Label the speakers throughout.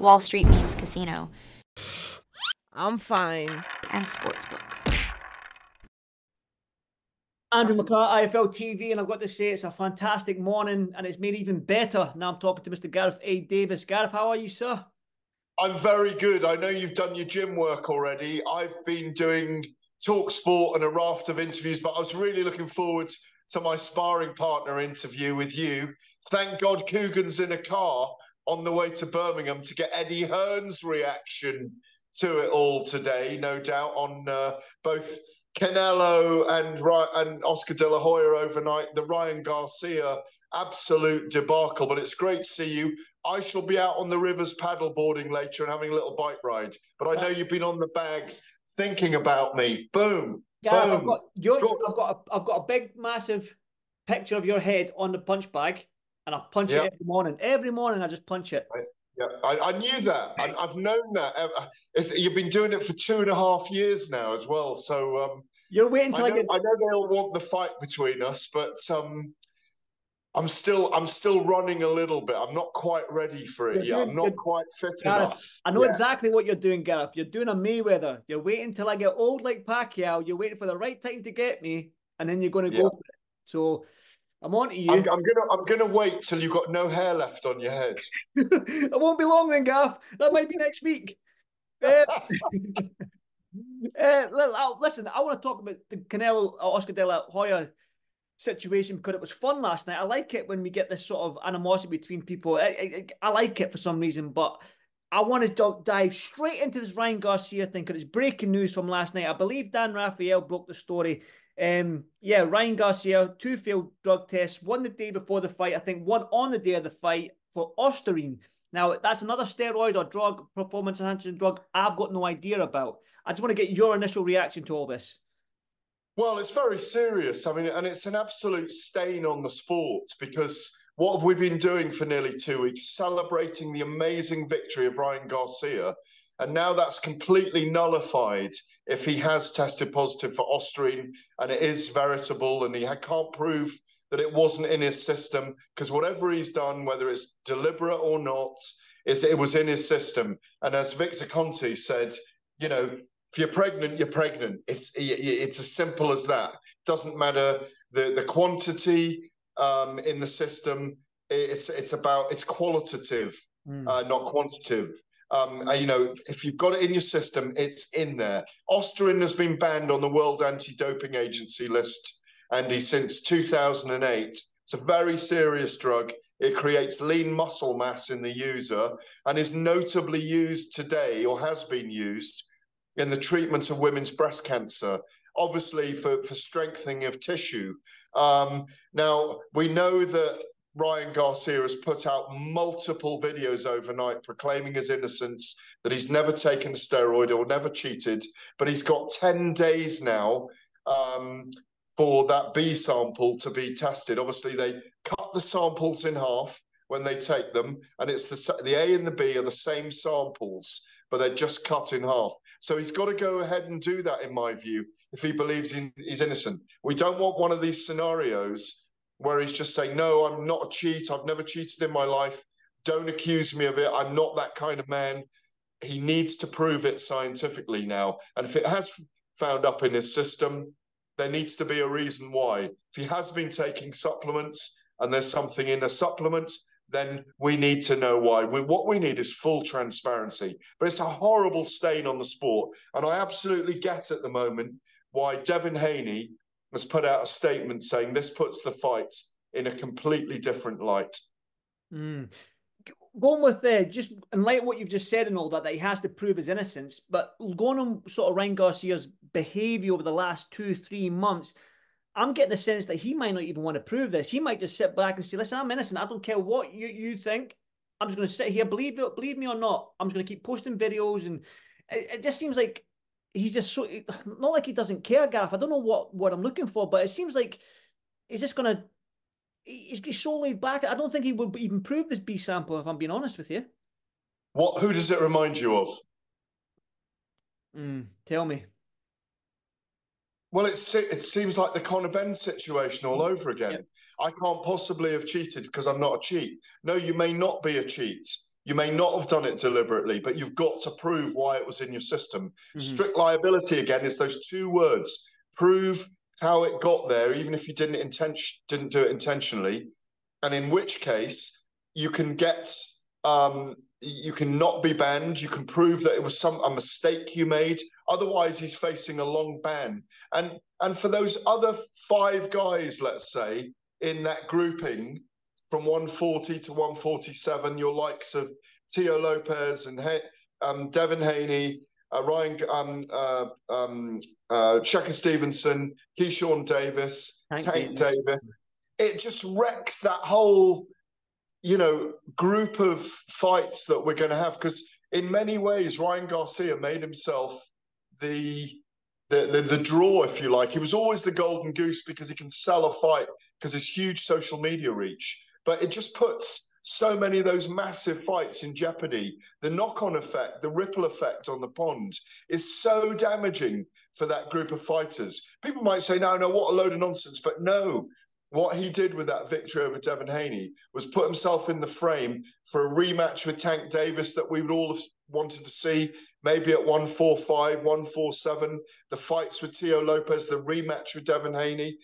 Speaker 1: Wall Street Memes Casino,
Speaker 2: I'm fine.
Speaker 1: and Sportsbook.
Speaker 3: Andrew McCart, iFLTV, and I've got to say it's a fantastic morning, and it's made even better now I'm talking to Mr. Gareth A Davies. Gareth, how are you, sir?
Speaker 4: I'm very good. I know you've done your gym work already. I've been doing talk sport and a raft of interviews, but I was really looking forward to my sparring partner interview with you. Thank God Coogan's in a car on the way to Birmingham to get Eddie Hearn's reaction to it all today, no doubt, on both Canelo and Oscar De La Hoya overnight, the Ryan Garcia absolute debacle. But it's great to see you. I shall be out on the rivers paddleboarding later and having a little bike ride. But I know you've been on the bags thinking about me. Boom.
Speaker 3: Gareth,
Speaker 4: boom.
Speaker 3: I've got a big, massive picture of your head on the punch bag, and I punch it every morning. Every morning I just punch it.
Speaker 4: Yeah, I knew that. I've known that. You've been doing it for 2.5 years now as well. So
Speaker 3: you're waiting till
Speaker 4: I know they all want the fight between us, but I'm still running a little bit. I'm not quite ready for it yet. I'm not quite fit enough.
Speaker 3: I know exactly what you're doing, Gareth. You're doing a Mayweather. You're waiting till I get old like Pacquiao. You're waiting for the right time to get me, and then you're going to go for it. So I'm on to you.
Speaker 4: I'm gonna wait till you've got no hair left on your head.
Speaker 3: It won't be long then, Gareth. That might be next week. Listen, I want to talk about the Canelo Oscar De La Hoya situation because it was fun last night. I like it when we get this sort of animosity between people. I like it for some reason, but I want to dive straight into this Ryan Garcia thing because it's breaking news from last night. I believe Dan Raphael broke the story. Ryan Garcia, 2 failed drug tests, one the day before the fight, I think one on the day of the fight for Ostarine. Now, that's another steroid or drug, performance-enhancing drug I've got no idea about. I just want to get your initial reaction to all this.
Speaker 4: Well, it's very serious. I mean, and it's an absolute stain on the sport because what have we been doing for nearly 2 weeks? Celebrating the amazing victory of Ryan Garcia. And now that's completely nullified if he has tested positive for Ostarine and it is veritable and he can't prove that it wasn't in his system because whatever he's done, whether it's deliberate or not, it was in his system. And as Victor Conte said, you know, if you're pregnant, you're pregnant. It's as simple as that. Doesn't matter the quantity in the system. It's qualitative, not quantitative. If you've got it in your system, it's in there. Ostarine has been banned on the World Anti-Doping Agency list, Andy, since 2008. It's a very serious drug. It creates lean muscle mass in the user and is notably used today, or has been used, in the treatment of women's breast cancer, obviously for strengthening of tissue. Now, we know that Ryan Garcia has put out multiple videos overnight proclaiming his innocence, that he's never taken a steroid or never cheated, but he's got 10 days now for that B sample to be tested. Obviously, they cut the samples in half when they take them, and it's the A and the B are the same samples, but they're just cut in half. So he's got to go ahead and do that, in my view, if he believes he's innocent. We don't want one of these scenarios where he's just saying, no, I'm not a cheat. I've never cheated in my life. Don't accuse me of it. I'm not that kind of man. He needs to prove it scientifically now. And if it has found up in his system, there needs to be a reason why. If he has been taking supplements and there's something in a supplement, then we need to know why. What we need is full transparency. But it's a horrible stain on the sport. And I absolutely get at the moment why Devin Haney has put out a statement saying this puts the fight in a completely different light.
Speaker 3: Going with just in light of what you've just said and all that he has to prove his innocence, but going on sort of Ryan Garcia's behaviour over the last 2-3 months, I'm getting the sense that he might not even want to prove this. He might just sit back and say, listen, I'm innocent. I don't care what you think. I'm just going to sit here, believe me or not. I'm just going to keep posting videos. And it just seems like he's just so, not like he doesn't care, Gareth. I don't know what I'm looking for, but it seems like he's just going to, he's so laid back. I don't think he would even prove this B sample, if I'm being honest with you.
Speaker 4: Who does it remind you of?
Speaker 3: Tell me.
Speaker 4: Well, it seems like the Conor Benn situation all over again. Yep. I can't possibly have cheated because I'm not a cheat. No, you may not be a cheat. You may not have done it deliberately, but you've got to prove why it was in your system.
Speaker 3: Mm-hmm.
Speaker 4: Strict liability, again, is those two words. Prove how it got there, even if you didn't do it intentionally. And in which case, you can get, you can not be banned. You can prove that it was a mistake you made. Otherwise, he's facing a long ban. And for those other 5 guys, let's say, in that grouping, from 140 to 147, your likes of Teo Lopez and Devin Haney, Ryan, Shakur Stevenson, Keyshawn Davis, Tank Davis. It just wrecks that whole, group of fights that we're going to have. Because in many ways, Ryan Garcia made himself the draw, if you like. He was always the golden goose because he can sell a fight because his huge social media reach. But it just puts so many of those massive fights in jeopardy. The knock-on effect, the ripple effect on the pond is so damaging for that group of fighters. People might say, no, what a load of nonsense. But no, what he did with that victory over Devin Haney was put himself in the frame for a rematch with Tank Davis that we would all have wanted to see, maybe at 145, 147, the fights with Teo Lopez, the rematch with Devin Haney.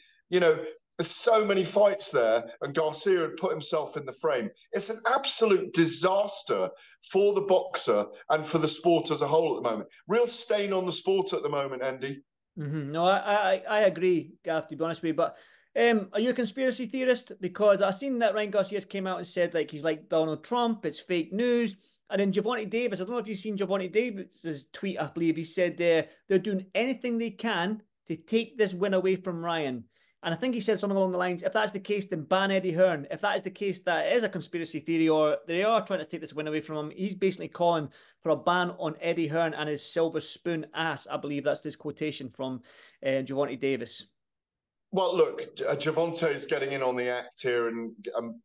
Speaker 4: There's so many fights there, and Garcia had put himself in the frame. It's an absolute disaster for the boxer and for the sport as a whole at the moment. Real stain on the sport at the moment, Andy.
Speaker 3: Mm-hmm. No, I agree, Gav, to be honest with you. But are you a conspiracy theorist? Because I've seen that Ryan Garcia came out and said he's like Donald Trump, it's fake news. And then Gervonta Davis, I don't know if you've seen Gervonta Davis's tweet, I believe he said they're doing anything they can to take this win away from Ryan. And I think he said something along the lines, if that's the case, then ban Eddie Hearn. If that is the case, that is a conspiracy theory, or they are trying to take this win away from him. He's basically calling for a ban on Eddie Hearn and his silver spoon ass. I believe that's this quotation from Gervonta Davis.
Speaker 4: Well, look, Gervonta is getting in on the act here, and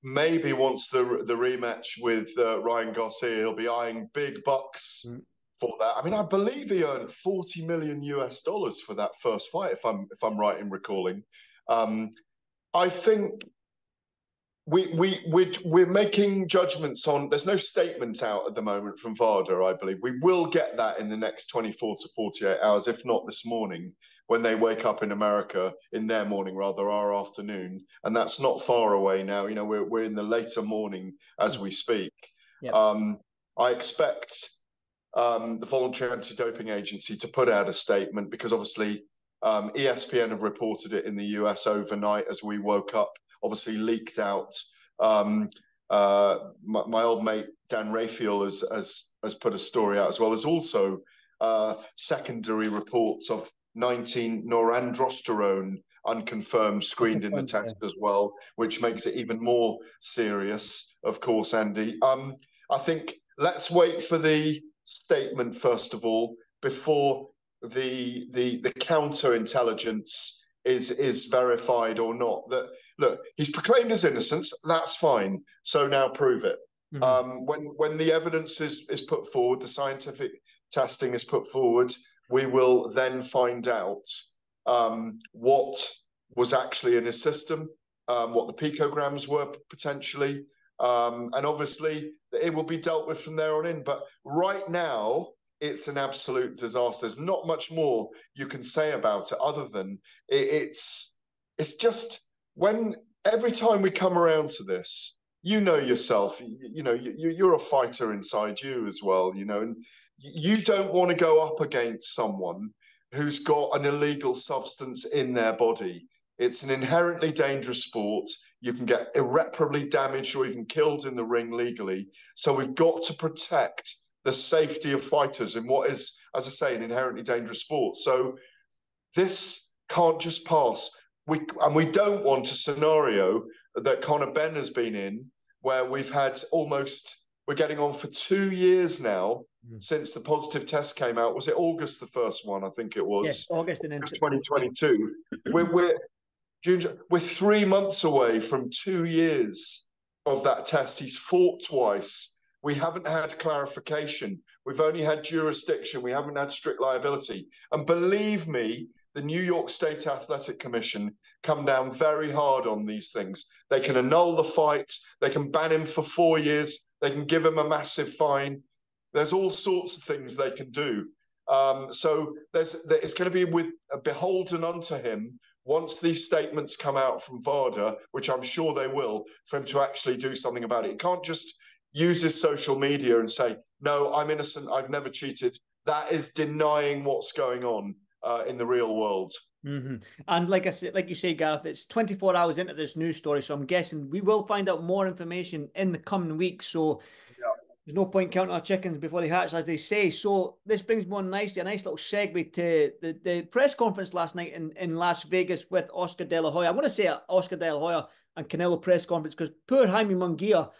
Speaker 4: maybe once the rematch with Ryan Garcia, he'll be eyeing big bucks for that. I mean, I believe he earned $40 million for that first fight, if I'm right in recalling. I think we're making judgments on. There's no statement out at the moment from VADA. I believe we will get that in the next 24 to 48 hours, if not this morning, when they wake up in America, in their morning rather, our afternoon, and that's not far away now. We're in the later morning as we speak. Yep. I expect the Voluntary Anti-Doping Agency to put out a statement, because obviously ESPN have reported it in the US overnight as we woke up, obviously leaked out. My old mate Dan Raphael has put a story out as well. There's also secondary reports of 19 norandrosterone unconfirmed screened in the test as well, which makes it even more serious, of course, Andy. I think let's wait for the statement first of all before the counterintelligence is verified or not. That, look, he's proclaimed his innocence, that's fine, so now prove it. When the evidence is put forward, the scientific testing is put forward, we will then find out what was actually in his system, what the picograms were potentially, and obviously it will be dealt with from there on in. But right now, it's an absolute disaster. There's not much more you can say about it other than it's just, when every time we come around to this, yourself, you're a fighter inside you as well, and you don't want to go up against someone who's got an illegal substance in their body. It's an inherently dangerous sport. You can get irreparably damaged or even killed in the ring legally. So we've got to protect the safety of fighters in what is, as I say, an inherently dangerous sport. So this can't just pass. We don't want a scenario that Conor Benn has been in, where we're getting on for 2 year now since the positive test came out. Was it August, the first one? I think it was.
Speaker 3: Yes, August
Speaker 4: 2022. We're 3 months away from 2 years of that test. He's fought twice. We haven't had clarification. We've only had jurisdiction. We haven't had strict liability. And believe me, the New York State Athletic Commission come down very hard on these things. They can annul the fight. They can ban him for 4 years. They can give him a massive fine. There's all sorts of things they can do. So it's going to be beholden unto him once these statements come out from VADA, which I'm sure they will, for him to actually do something about it. He can't just use his social media and say, no, I'm innocent, I've never cheated. That is denying what's going on in the real world.
Speaker 3: Mm-hmm. And like I said, like you say, Gareth, it's 24 hours into this news story, so I'm guessing we will find out more information in the coming weeks. So there's no point counting our chickens before they hatch, as they say. So this brings me on nicely, a nice little segue to the press conference last night in Las Vegas with Oscar De La Hoya. I want to say Oscar De La Hoya and Canelo press conference because poor Jaime Munguia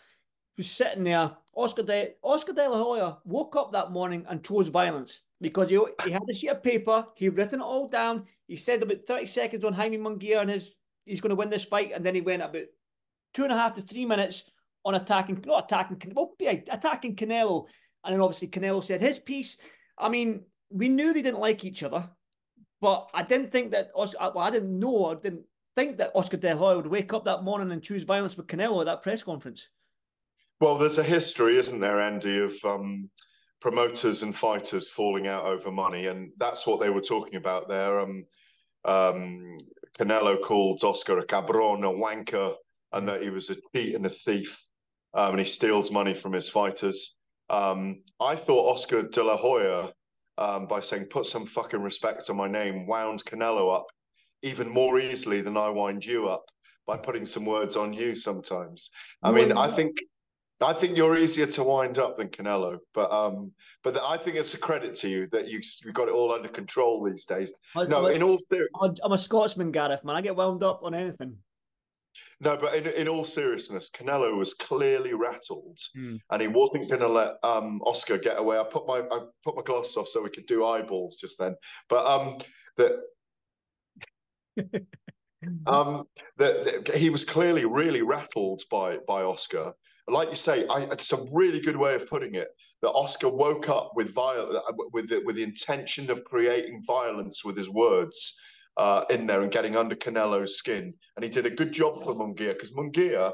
Speaker 3: was sitting there. Oscar De La Hoya woke up that morning and chose violence because he had a sheet of paper. He'd written it all down. He said about 30 seconds on Jaime Munguia and he's going to win this fight. And then he went about 2.5 to 3 minutes on attacking Canelo. And then obviously Canelo said his piece. I mean, we knew they didn't like each other, but I didn't think that I didn't think that Oscar De La Hoya would wake up that morning and choose violence with Canelo at that press conference.
Speaker 4: Well, there's a history, isn't there, Andy, of promoters and fighters falling out over money, and that's what they were talking about there. Canelo called Oscar a cabron, a wanker, and that he was a cheat and a thief, and he steals money from his fighters. I thought Oscar De La Hoya, by saying, put some fucking respect on my name, wound Canelo up even more easily than I wind you up by putting some words on you sometimes. I mean, I think you're easier to wind up than Canelo, but I think it's a credit to you that you've got it all under control these days. I'm
Speaker 3: a Scotsman, Gareth, man. I get wound up on anything.
Speaker 4: No, but in all seriousness, Canelo was clearly rattled, and he wasn't going to let Oscar get away. I put my glasses off so we could do eyeballs just then, but he was clearly really rattled by Oscar. Like you say, it's a really good way of putting it. That Oscar woke up with the intention of creating violence with his words in there and getting under Canelo's skin, and he did a good job for Munguia because Munguia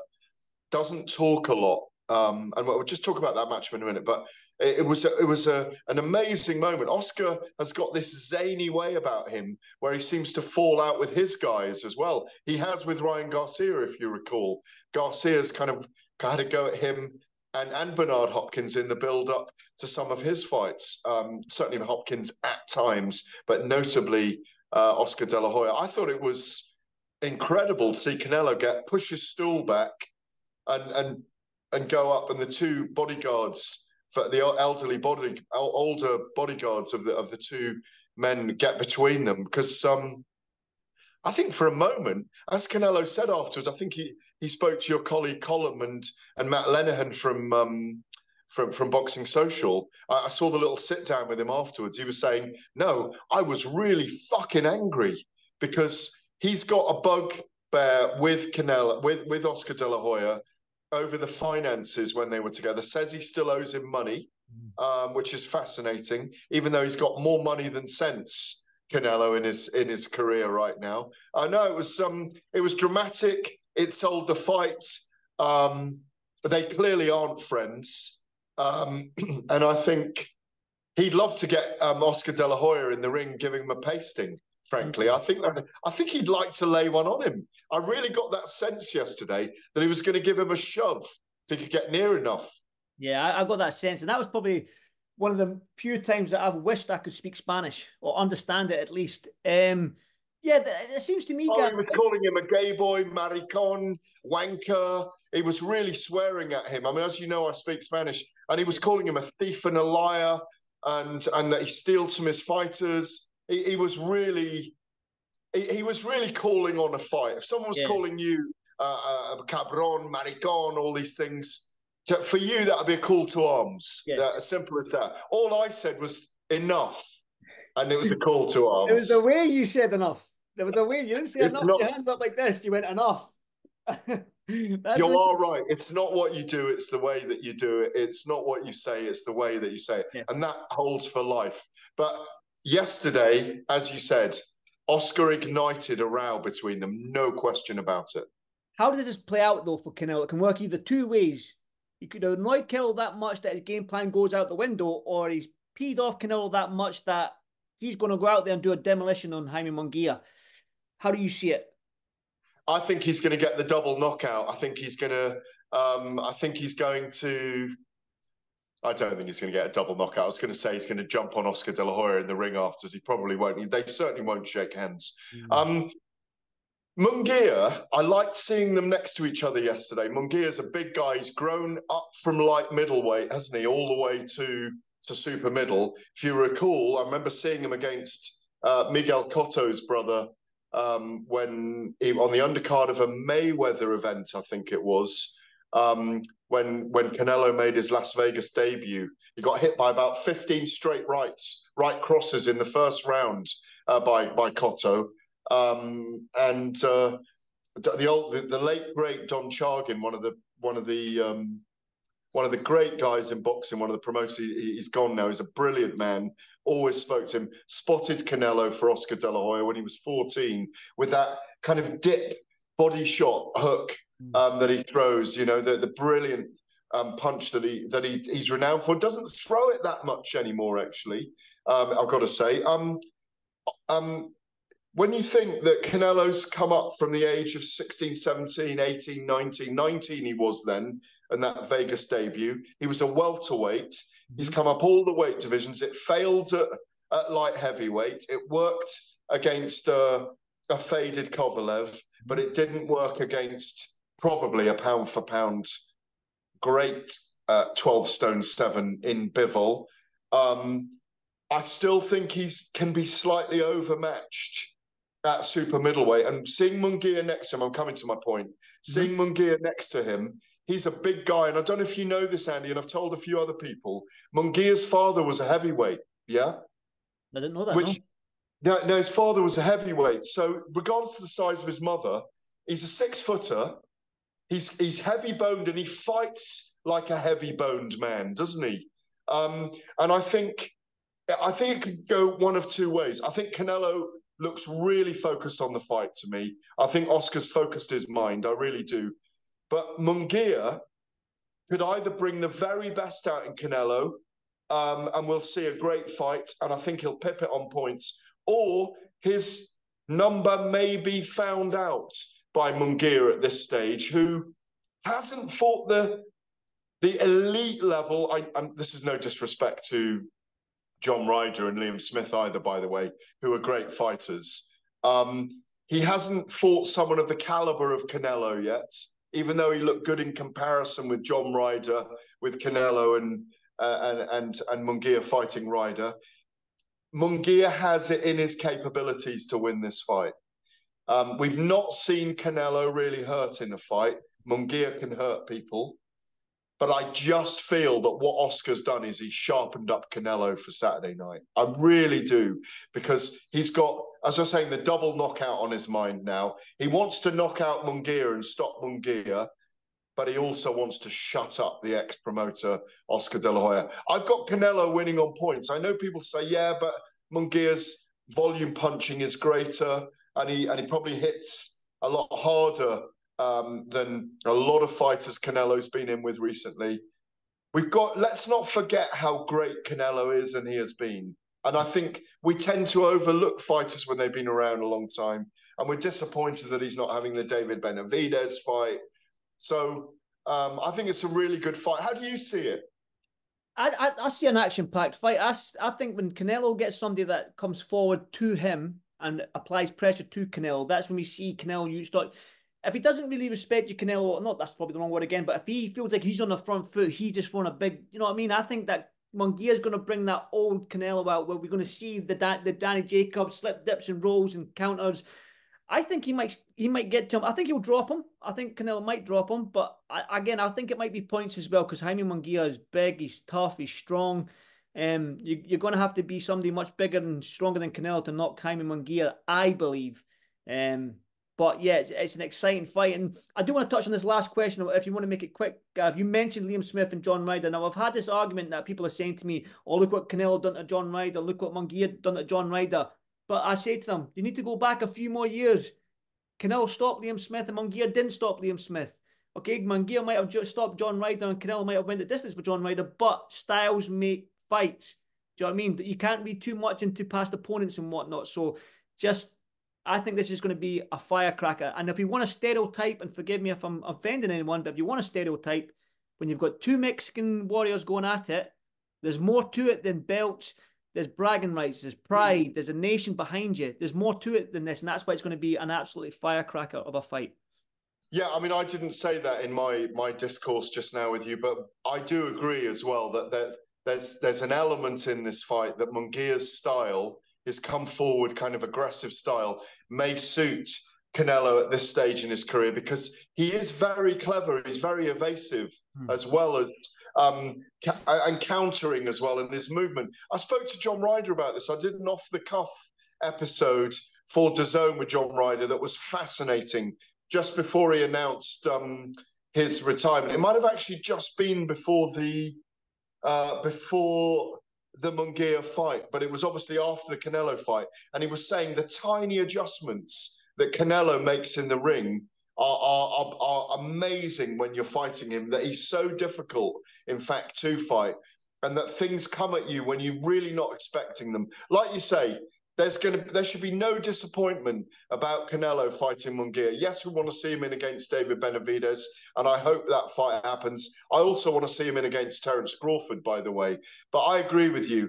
Speaker 4: doesn't talk a lot. And we'll just talk about that match in a minute. But it was an amazing moment. Oscar has got this zany way about him where he seems to fall out with his guys as well. He has with Ryan Garcia, if you recall. Garcia's kind of had a go at him and Bernard Hopkins in the build-up to some of his fights. Certainly Hopkins at times, but notably Oscar De La Hoya. I thought it was incredible to see Canelo push his stool back and go up, and the two bodyguards, for the older bodyguards of the two men, get between them because I think for a moment, as Canelo said afterwards, I think he spoke to your colleague Colm and Matt Lenihan from Boxing Social. I saw the little sit down with him afterwards. He was saying, "No, I was really fucking angry because he's got a bugbear with Canelo, with Oscar De La Hoya over the finances when they were together. Says he still owes him money, which is fascinating, even though he's got more money than sense." Canelo in his career right now. I know it was dramatic. It sold the fight. They clearly aren't friends, and I think he'd love to get Oscar De La Hoya in the ring, giving him a pasting. Frankly, I think he'd like to lay one on him. I really got that sense yesterday that he was going to give him a shove if he could get near enough.
Speaker 3: Yeah, I got that sense, and that was probably one of the few times that I've wished I could speak Spanish or understand it at least. Yeah, it seems to me.
Speaker 4: He was calling him a gay boy, maricon, wanker. He was really swearing at him. I mean, as you know, I speak Spanish, and he was calling him a thief and a liar, and that he steals from his fighters. He was really calling on a fight. If someone was calling you cabron, maricon, all these things. For you, that would be a call to arms. Yeah. As simple as that. All I said was enough, and it was a call to arms.
Speaker 3: It was the way you said enough. There was a way you didn't say enough. Your hands up like this. You went enough.
Speaker 4: You are right. It's not what you do. It's the way that you do it. It's not what you say. It's the way that you say it. Yeah. And that holds for life. But yesterday, as you said, Oscar ignited a row between them. No question about it.
Speaker 3: How does this play out, though, for Canelo? It can work either two ways. he could have annoyed Canelo that much that his game plan goes out the window, or he's peed off Canelo that much that he's going to go out there and do a demolition on Jaime Munguia. How do you see it?
Speaker 4: I think he's going to get the double knockout. I think he's going to. I think he's going to. I don't think he's going to get a double knockout. I was going to say he's going to jump on Oscar De La Hoya in the ring afterwards. He probably won't. They certainly won't shake hands. Munguia, I liked seeing them next to each other yesterday. Munguia's a big guy. He's grown up from light middleweight, hasn't he, all the way to super middle. If you recall, I remember seeing him against Miguel Cotto's brother when he on the undercard of a Mayweather event, I think it was, when Canelo made his Las Vegas debut. He got hit by about 15 straight right crosses in the first round by Cotto. And the late great Don Chargin, one of the great guys in boxing, one of the promoters. He's gone now. He's a brilliant man. Always spoke to him. Spotted Canelo for Oscar De La Hoya when he was 14 with that kind of dip body shot hook that he throws. You know, the brilliant punch that he's renowned for. Doesn't throw it that much anymore, actually. I've got to say. When you think that Canelo's come up from the age of 16, 17, 18, 19 he was then, in that Vegas debut, he was a welterweight. He's come up all the weight divisions. It failed at light heavyweight. It worked against a faded Kovalev, but it didn't work against probably a pound for pound great 12 stone 7 in Bivol. I still think he can be slightly overmatched at super middleweight. And seeing Munguia next to him, I'm coming to my point. Seeing Munguia next to him, he's a big guy. And I don't know if you know this, Andy, and I've told a few other people, Munguia's father was a heavyweight, yeah?
Speaker 3: I didn't know that,
Speaker 4: no, his father was a heavyweight. So regardless of the size of his mother, he's a 6-footer. He's heavy-boned and he fights like a heavy-boned man, doesn't he? And I think it could go one of two ways. I think Canelo looks really focused on the fight to me. I think Oscar's focused his mind. I really do. But Munguia could either bring the very best out in Canelo, and we'll see a great fight, and I think he'll pip it on points, or his number may be found out by Munguia at this stage, who hasn't fought the elite level. This is no disrespect to John Ryder and Liam Smith either, by the way, who are great fighters. He hasn't fought someone of the caliber of Canelo yet, even though he looked good in comparison with John Ryder, with Canelo and Munguia fighting Ryder. Munguia has it in his capabilities to win this fight. We've not seen Canelo really hurt in a fight. Munguia can hurt people. But I just feel that what Oscar's done is he's sharpened up Canelo for Saturday night. I really do, because he's got, as I was saying, the double knockout on his mind now. He wants to knock out Munguia and stop Munguia, but he also wants to shut up the ex-promoter, Oscar De La Hoya. I've got Canelo winning on points. I know people say, yeah, but Munguia's volume punching is greater, and he probably hits a lot harder than a lot of fighters Canelo's been in with recently. Let's not forget how great Canelo is and he has been. And I think we tend to overlook fighters when they've been around a long time. And we're disappointed that he's not having the David Benavidez fight. So I think it's a really good fight. How do you see it?
Speaker 3: I see an action-packed fight. I think when Canelo gets somebody that comes forward to him and applies pressure to Canelo, that's when we see Canelo, you start... If he doesn't really respect you, Canelo, not that's probably the wrong word again, but if he feels like he's on the front foot, he just won a big, you know what I mean? I think that Munguia is going to bring that old Canelo out, where we're going to see the Danny Jacobs slip, dips and rolls and counters. I think he might get to him. I think he'll drop him. I think Canelo might drop him, but I think it might be points as well, because Jaime Munguia is big, he's tough, he's strong. You're going to have to be somebody much bigger and stronger than Canelo to knock Jaime Munguia, I believe. But yeah, it's an exciting fight. And I do want to touch on this last question, if you want to make it quick, Gav. You mentioned Liam Smith and John Ryder. Now, I've had this argument that people are saying to me, oh, look what Canelo done to John Ryder, look what Munguia done to John Ryder. But I say to them, you need to go back a few more years. Canelo stopped Liam Smith and Munguia didn't stop Liam Smith. Okay, Munguia might have just stopped John Ryder and Canelo might have went the distance with John Ryder, but styles make fights. Do you know what I mean? You can't read too much into past opponents and whatnot. So I think this is going to be a firecracker. And if you want to stereotype, and forgive me if I'm offending anyone, but if you want to stereotype, when you've got two Mexican warriors going at it, there's more to it than belts. There's bragging rights, there's pride, there's a nation behind you. There's more to it than this, and that's why it's going to be an absolutely firecracker of a fight.
Speaker 4: Yeah, I mean, I didn't say that in my discourse just now with you, but I do agree as well that there's an element in this fight that Munguia's style, his come forward kind of aggressive style, may suit Canelo at this stage in his career because he is very clever. He's very evasive as well as and countering as well in his movement. I spoke to John Ryder about this. I did an off the cuff episode for DAZN with John Ryder that was fascinating just before he announced his retirement. It might have actually just been before the Munguia fight, but it was obviously after the Canelo fight. And he was saying the tiny adjustments that Canelo makes in the ring are amazing when you're fighting him, that he's so difficult, in fact, to fight, and that things come at you when you're really not expecting them. Like you say, there should be no disappointment about Canelo fighting Munguia. Yes, we want to see him in against David Benavidez, and I hope that fight happens. I also want to see him in against Terence Crawford, by the way. But I agree with you.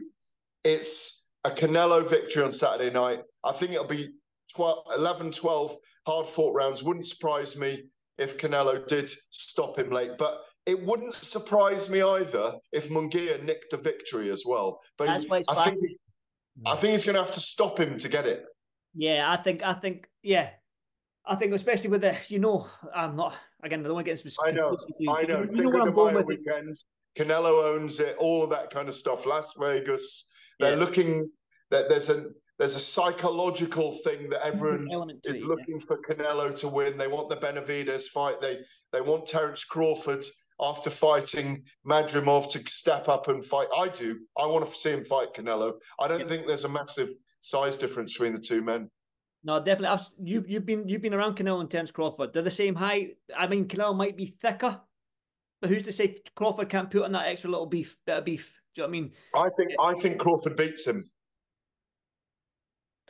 Speaker 4: It's a Canelo victory on Saturday night. I think it'll be 11-12 hard-fought rounds. Wouldn't surprise me if Canelo did stop him late. But it wouldn't surprise me either if Munguia nicked the victory as well. But I think he's going to have to stop him to get it.
Speaker 3: Yeah, I think, especially with the, I'm not, again, I don't want to get into
Speaker 4: I know.
Speaker 3: You know where I'm going with
Speaker 4: weekend. Canelo owns it, all of that kind of stuff. Las Vegas, they're looking, that there's a psychological thing that everyone is looking for Canelo to win. They want the Benavidez fight. They want Terence Crawford after fighting Madrimov to step up and fight. I do. I want to see him fight Canelo. I don't think there's a massive size difference between the two men.
Speaker 3: No, definitely. You've been around Canelo and Terence Crawford. They're the same height. I mean, Canelo might be thicker, but who's to say Crawford can't put on that extra little bit of beef? Do you know what I mean?
Speaker 4: I think Crawford beats him.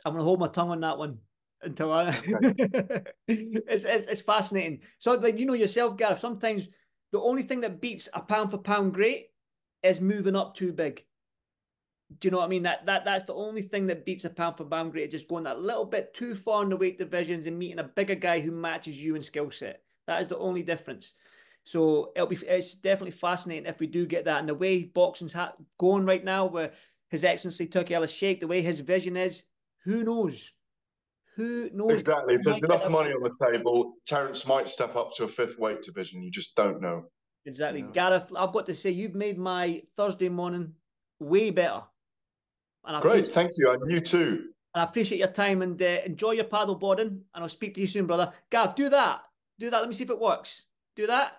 Speaker 3: I'm gonna hold my tongue on that one until it's fascinating. So, like, yourself, Gareth, sometimes the only thing that beats a pound for pound great is moving up too big. Do you know what I mean? That's the only thing that beats a pound for pound great, just going that little bit too far in the weight divisions and meeting a bigger guy who matches you in skill set. That is the only difference. So it's definitely fascinating if we do get that. And the way boxing's going right now, where His Excellency Turki Al-Sheikh, the way his vision is, who knows? Who knows?
Speaker 4: Exactly. If there's enough money on the table, Terence might step up to a fifth weight division. You just don't know.
Speaker 3: Exactly. Gareth, I've got to say, you've made my Thursday morning way better. And
Speaker 4: great. Thank you. And you too.
Speaker 3: And I appreciate your time, and enjoy your paddle boarding. And I'll speak to you soon, brother. Gareth, do that. Do that. Let me see if it works. Do that.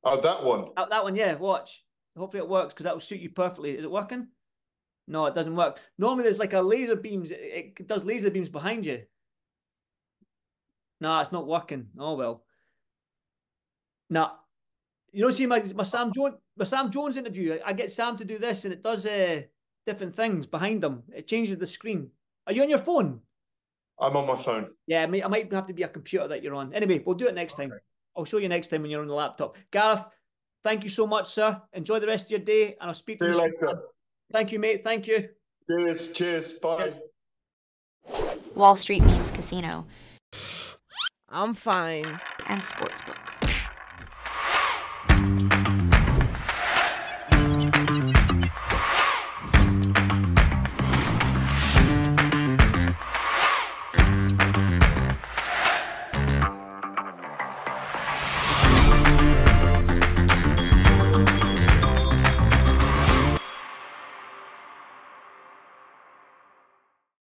Speaker 4: Oh, that one.
Speaker 3: That one, yeah. Watch. Hopefully it works, because that will suit you perfectly. Is it working? No, it doesn't work. Normally there's like a laser beams. It does laser beams behind you. No, it's not working. Oh, well. No. See my Sam Jones interview. I get Sam to do this, and it does different things behind them. It changes the screen. Are you on your phone?
Speaker 4: I'm on my phone.
Speaker 3: Yeah, I might have to be a computer that you're on. Anyway, we'll do it next time. I'll show you next time when you're on the laptop. Gareth, thank you so much, sir. Enjoy the rest of your day, and I'll speak to you
Speaker 4: later.
Speaker 3: Thank you, mate. Thank you.
Speaker 4: Cheers. Bye.
Speaker 1: Wall Street Memes Casino.
Speaker 2: I'm fine.
Speaker 1: And Sportsbook.